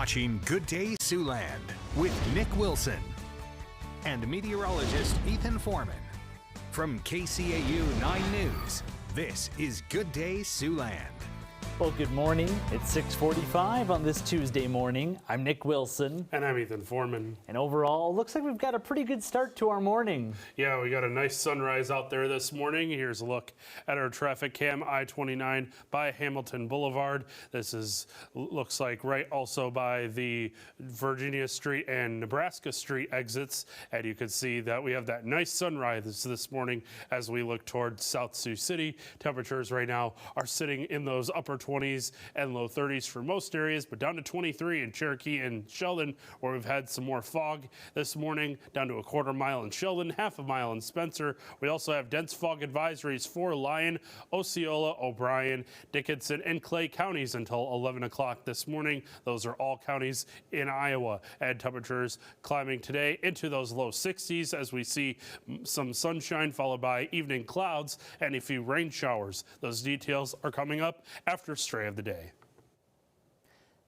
watching Good Day Siouxland with Nick Wilson and meteorologist Ethan Foreman. From KCAU 9 News, this is Good Day Siouxland. Well, good morning. It's 6:45 on this Tuesday morning. I'm Nick Wilson. And I'm Ethan Foreman. And overall, looks like we've got a pretty good start to our morning. Yeah, we got a nice sunrise out there this morning. Here's a look at our traffic cam, I-29 by Hamilton Boulevard. This looks like right also by the Virginia Street and Nebraska Street exits. And you can see that we have that nice sunrise this morning as we look towards South Sioux City. Temperatures right now are sitting in those upper 20s and low 30s for most areas, but down to 23 in Cherokee and Sheldon, where we've had some more fog this morning, down to a quarter mile in Sheldon, half a mile in Spencer. We also have dense fog advisories for Lyon, Osceola, O'Brien, Dickinson, and Clay counties until 11 o'clock this morning. Those are all counties in Iowa. And temperatures climbing today into those low 60s as we see some sunshine followed by evening clouds and a few rain showers. Those details are coming up after Stray of the Day.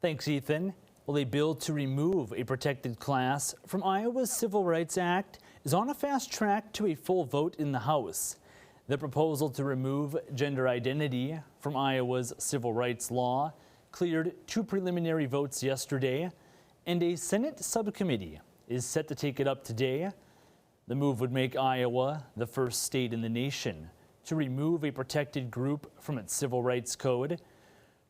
Thanks, Ethan. Well, a bill to remove a protected class from Iowa's Civil Rights Act is on a fast track to a full vote in the House. The proposal to remove gender identity from Iowa's civil rights law cleared 2 preliminary votes yesterday, and a Senate subcommittee is set to take it up today. The move would make Iowa the first state in the nation to remove a protected group from its civil rights code.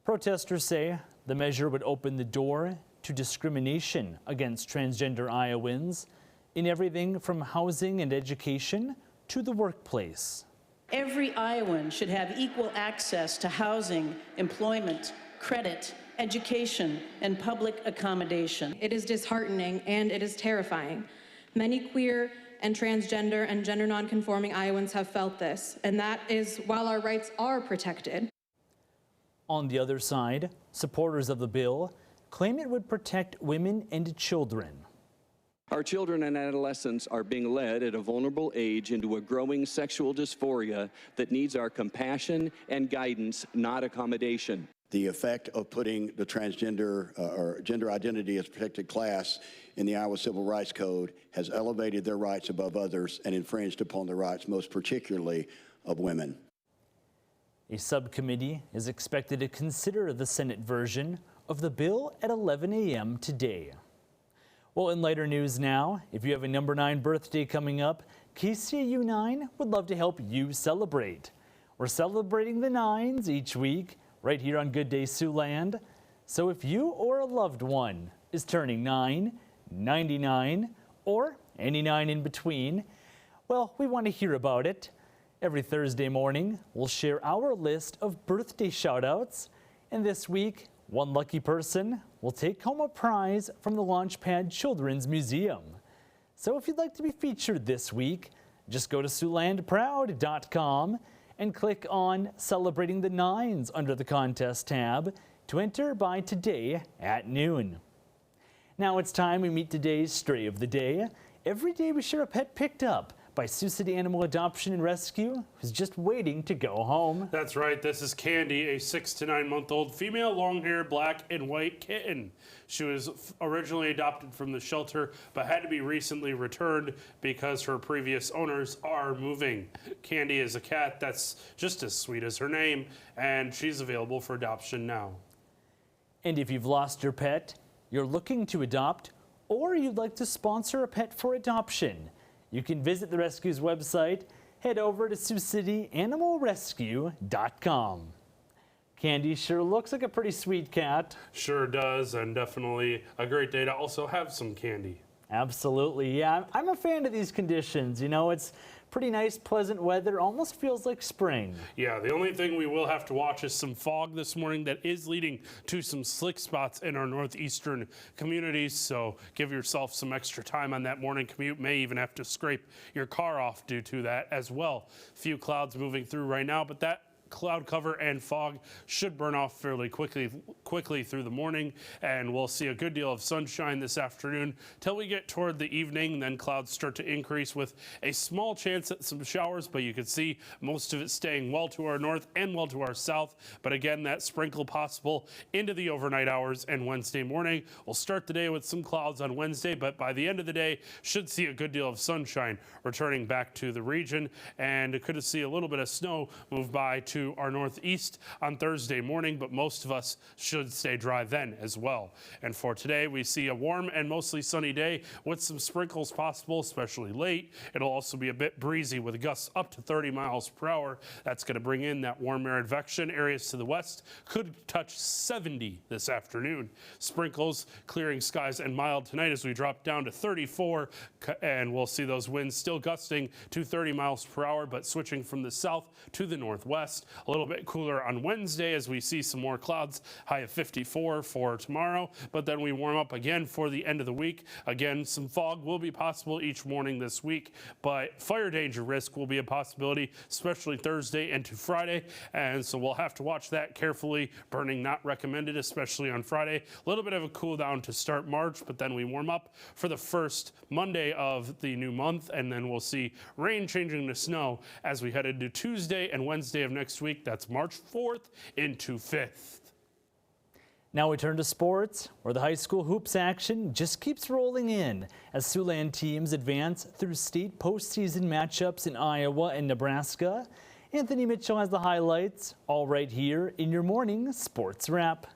Protesters say the measure would open the door to discrimination against transgender Iowans in everything from housing and education to the workplace. Every Iowan should have equal access to housing, employment, credit, education, and public accommodation. It is disheartening and it is terrifying. Many queer and transgender and gender nonconforming Iowans have felt this, and that is while our rights are protected. On the other side, supporters of the bill claim it would protect women and children. Our children and adolescents are being led at a vulnerable age into a growing sexual dysphoria that needs our compassion and guidance, not accommodation. The effect of putting the transgender or gender identity as protected class in the Iowa Civil Rights Code has elevated their rights above others and infringed upon the rights, most particularly of women. A subcommittee is expected to consider the Senate version of the bill at 11 a.m. today. Well, in lighter news now, if you have a number 9 birthday coming up, KCAU 9 would love to help you celebrate. We're celebrating the 9s each week right here on Good Day Siouxland. So if you or a loved one is turning 9, 99, or any 9 in between, well, we want to hear about it. Every Thursday morning, we'll share our list of birthday shout-outs, and this week, one lucky person will take home a prize from the Launchpad Children's Museum. So if you'd like to be featured this week, just go to SiouxlandProud.com and click on Celebrating the 9s under the Contest tab to enter by today at noon. Now it's time we meet today's Stray of the Day. Every day we share a pet picked up by Sioux City Animal Adoption and Rescue, who's just waiting to go home. That's right. This is Candy, a 6 to 9 month old female long-haired black and white kitten. She was originally adopted from the shelter, but had to be recently returned because her previous owners are moving. Candy is a cat that's just as sweet as her name, and she's available for adoption now. And if you've lost your pet, you're looking to adopt, or you'd like to sponsor a pet for adoption, you can visit the rescue's website, head over to SiouxCityAnimalRescue.com. Candy sure looks like a pretty sweet cat. Sure does, and definitely a great day to also have some candy. Absolutely, yeah. I'm a fan of these conditions. You know, it's pretty nice, pleasant weather. Almost feels like spring. Yeah, the only thing we will have to watch is some fog this morning that is leading to some slick spots in our northeastern communities. So give yourself some extra time on that morning commute. May even have to scrape your car off due to that as well. Few clouds moving through right now, but that cloud cover and fog should burn off fairly quickly through the morning, and we'll see a good deal of sunshine this afternoon till we get toward the evening. Then clouds start to increase with a small chance at some showers, but you can see most of it staying well to our north and well to our south. But again, that sprinkle possible into the overnight hours and Wednesday morning. We'll start the day with some clouds on Wednesday, but by the end of the day, should see a good deal of sunshine returning back to the region, and could see a little bit of snow move by to our northeast on Thursday morning, but most of us should stay dry then as well. And for today, we see a warm and mostly sunny day with some sprinkles possible, especially late. It'll also be a bit breezy with gusts up to 30 miles per hour. That's going to bring in that warm air advection. Areas to the west could touch 70 this afternoon. Sprinkles clearing skies and mild tonight as we drop down to 34, and we'll see those winds still gusting to 30 miles per hour, but switching from the south to the northwest. A little bit cooler on Wednesday as we see some more clouds, high of 54 for tomorrow, but then we warm up again for the end of the week. Again, some fog will be possible each morning this week, but fire danger risk will be a possibility, especially Thursday into Friday, and so we'll have to watch that carefully. Burning not recommended, especially on Friday. A little bit of a cool down to start March, but then we warm up for the first Monday of the new month, and then we'll see rain changing to snow as we head into Tuesday and Wednesday of next week. That's March 4th into 5th. Now we turn to sports, where the high school hoops action just keeps rolling in as Siouxland teams advance through state postseason matchups in Iowa and Nebraska. Anthony Mitchell has the highlights, all right here in your morning sports wrap.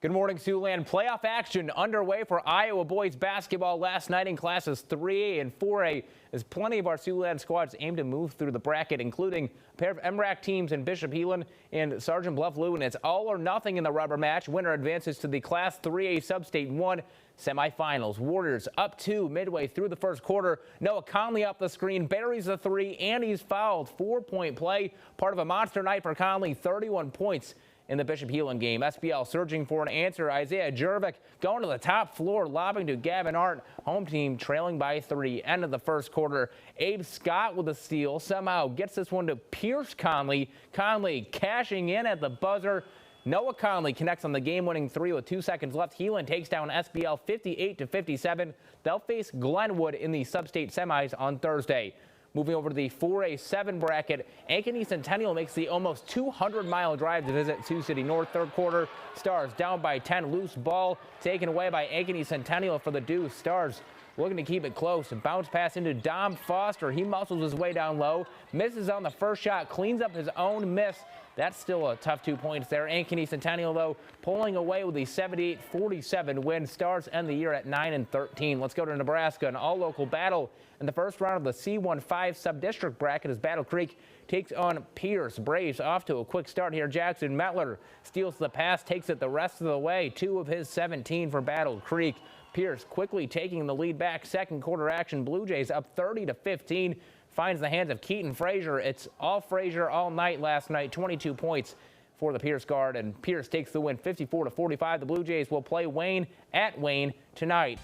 Good morning, Siouxland. Playoff action underway for Iowa boys basketball last night in classes 3A and 4A, as plenty of our Siouxland squads aim to move through the bracket, including a pair of MRAC teams in Bishop Heelan and Sergeant Bluff-Lewin. It's all or nothing in the rubber match. Winner advances to the Class 3A Sub-State 1 semifinals. Warriors up 2 midway through the first quarter. Noah Conley up the screen, buries the 3, and he's fouled. 4-point play, part of a monster night for Conley, 31 points in the Bishop Heelan game. SBL searching for an answer. Isaiah Jervik going to the top floor, lobbing to Gavin Arndt. Home team trailing by 3. End of the first quarter. Abe Scott with a steal. Somehow gets this one to Pierce Conley. Conley cashing in at the buzzer. Noah Conley connects on the game-winning 3 with 2 seconds left. Heelan takes down SBL 58-57. They'll face Glenwood in the sub-state semis on Thursday. Moving over to the 4A7 bracket, Ankeny Centennial makes the almost 200-mile drive to visit Sioux City North. Third quarter, Stars down by 10. Loose ball taken away by Ankeny Centennial for the deuce. Stars looking to keep it close. A bounce pass into Dom Foster. He muscles his way down low. Misses on the first shot. Cleans up his own miss. That's still a tough 2 points there. Ankeny Centennial, though, pulling away with a 78-47 win. Stars end the year at 9-13. Let's go to Nebraska, an all-local battle in the first round of the C15 sub-district bracket as Battle Creek takes on Pierce. Braves off to a quick start here. Jackson Mettler steals the pass, takes it the rest of the way. 2 of his 17 for Battle Creek. Pierce quickly taking the lead back. Second quarter action, Blue Jays up 30-15. Finds the hands of Keaton Frazier. It's all Frazier all night last night. 22 points for the Pierce guard, and Pierce takes the win 54-45. The Blue Jays will play Wayne at Wayne tonight.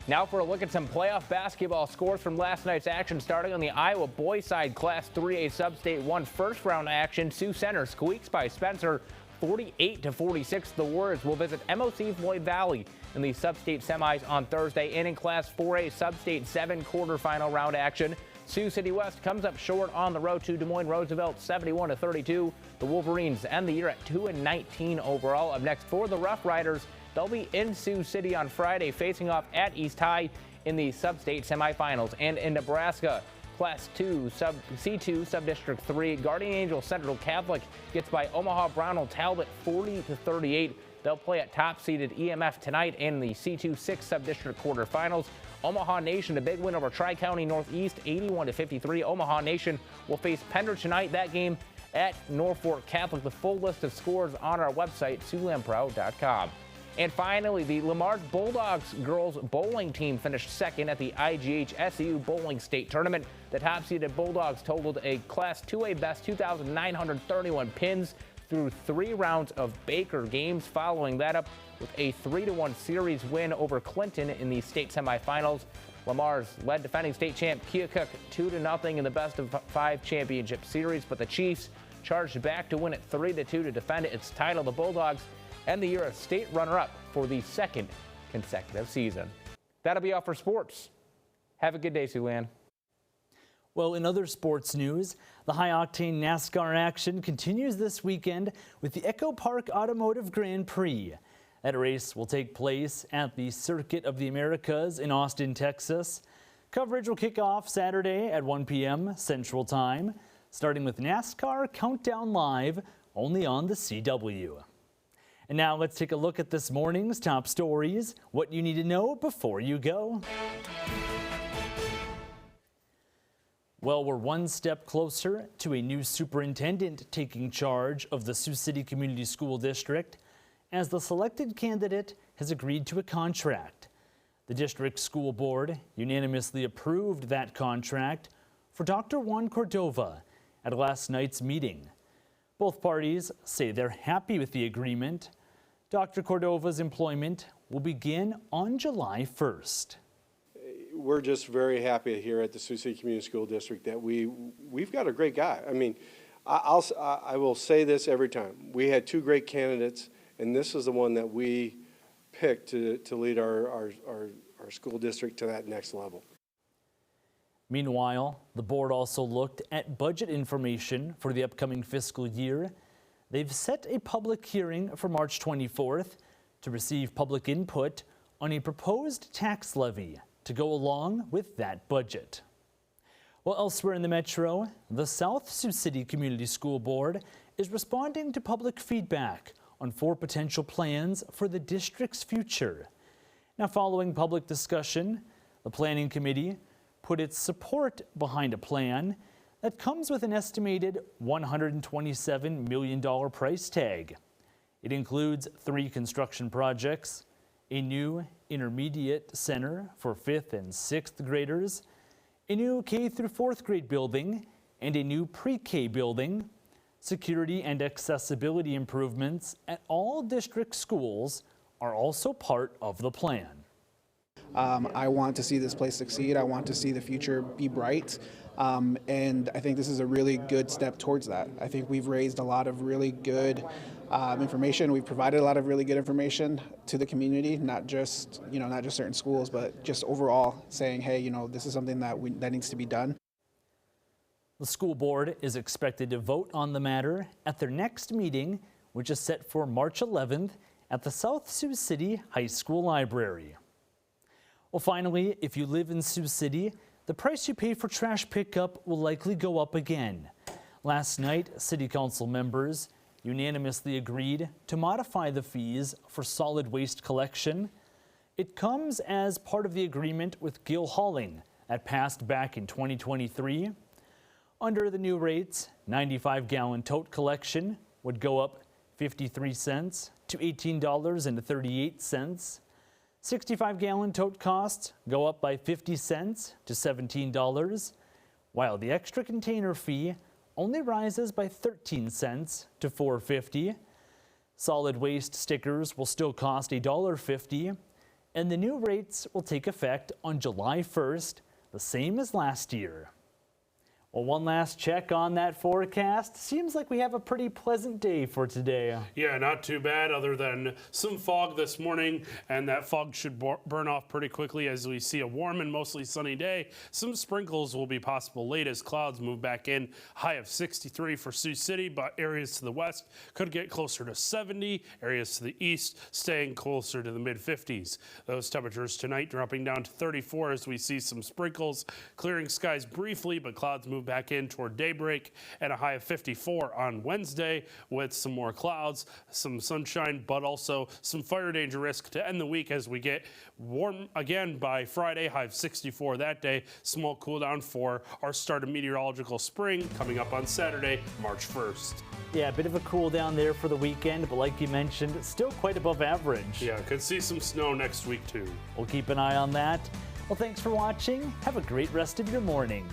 Now for a look at some playoff basketball scores from last night's action, starting on the Iowa boys side. Class 3A Sub-State 1 first round action. Sioux Center squeaks by Spencer 48-46. The Warriors will visit MOC Floyd Valley in the Sub-State semis on Thursday. And in Class 4A Sub-State 7 quarterfinal round action, Sioux City West comes up short on the road to Des Moines Roosevelt 71-32. The Wolverines end the year at 2-19 overall. Up next for the Rough Riders, they'll be in Sioux City on Friday, facing off at East High in the Sub-State semifinals. And in Nebraska, Class 2 C2 Sub-District 3, Guardian Angel Central Catholic gets by Omaha Brownell Talbot 40-38. They'll play at top-seeded EMF tonight in the C2 6 Sub-District quarterfinals. Omaha Nation, a big win over Tri-County Northeast, 81-53. Omaha Nation will face Pender tonight. That game at Norfolk Catholic. The full list of scores on our website, SiouxlandPro.com. And finally, the Lamar's Bulldogs girls bowling team finished second at the IGH SEU Bowling State Tournament. The top-seeded Bulldogs totaled a Class 2A best 2,931 pins through 3 rounds of Baker games, following that up with a 3-1 series win over Clinton in the state semifinals. Lamar's led defending state champ Keokuk 2-0 in the best of 5 championship series, but the Chiefs charged back to win it 3-2 to defend its title. The Bulldogs end the year a state runner-up for the second consecutive season. That'll be all for sports. Have a good day, Siouxland. Well, in other sports news, the high-octane NASCAR action continues this weekend with the Echo Park Automotive Grand Prix. That race will take place at the Circuit of the Americas in Austin, Texas. Coverage will kick off Saturday at 1 p.m. Central Time, starting with NASCAR Countdown Live only on the CW. And now let's take a look at this morning's top stories, what you need to know before you go. Well, we're one step closer to a new superintendent taking charge of the Sioux City Community School District, as the selected candidate has agreed to a contract. The district school board unanimously approved that contract for Dr. Juan Cordova at last night's meeting. Both parties say they're happy with the agreement. Dr. Cordova's employment will begin on July 1st. We're just very happy here at the Sioux City Community School District that we've got a great guy. I mean, I will say this every time. We had two great candidates, and this is the one that we picked to lead our school district to that next level. Meanwhile, the board also looked at budget information for the upcoming fiscal year. They've set a public hearing for March 24th to receive public input on a proposed tax levy to go along with that budget. Well, elsewhere in the metro, the South Sioux City Community School Board is responding to public feedback on 4 potential plans for the district's future. Now, following public discussion, the Planning Committee put its support behind a plan that comes with an estimated $127 million price tag. It includes 3 construction projects, a new intermediate center for 5th and 6th graders, a new K through 4th grade building, and a new pre-K building. Security and accessibility improvements at all district schools are also part of the plan. I want to see this place succeed. I want to see the future be bright. And I think this is a really good step towards that. I think we've raised a lot of really good information. We've provided a lot of really good information to the community, not just certain schools, but just overall saying, hey, this is something that needs to be done. The school board is expected to vote on the matter at their next meeting, which is set for March 11th at the South Sioux City High School Library. Well, finally, if you live in Sioux City, the price you pay for trash pickup will likely go up again. Last night, City Council members unanimously agreed to modify the fees for solid waste collection. It comes as part of the agreement with Gill Hauling that passed back in 2023. Under the new rates, 95-gallon tote collection would go up 53 cents to $18.38. 65-gallon tote costs go up by 50 cents to $17, while the extra container fee only rises by 13 cents to $4.50. Solid waste stickers will still cost $1.50, and the new rates will take effect on July 1st, the same as last year. Well, one last check on that forecast. Seems like we have a pretty pleasant day for today. Yeah, not too bad other than some fog this morning, and that fog should burn off pretty quickly as we see a warm and mostly sunny day. Some sprinkles will be possible late as clouds move back in. High of 63 for Sioux City, but areas to the west could get closer to 70. Areas to the east staying closer to the mid-50s. Those temperatures tonight dropping down to 34 as we see some sprinkles. Clearing skies briefly, but clouds move back in toward daybreak, and a high of 54 on Wednesday with some more clouds, some sunshine, but also some fire danger risk to end the week as we get warm again by Friday. High of 64 that day. Small cool down for our start of meteorological spring coming up on Saturday, March 1st. Yeah, a bit of a cool down there for the weekend, but like you mentioned, still quite above average. Yeah, could see some snow next week too. We'll keep an eye on that. Well, thanks for watching. Have a great rest of your morning.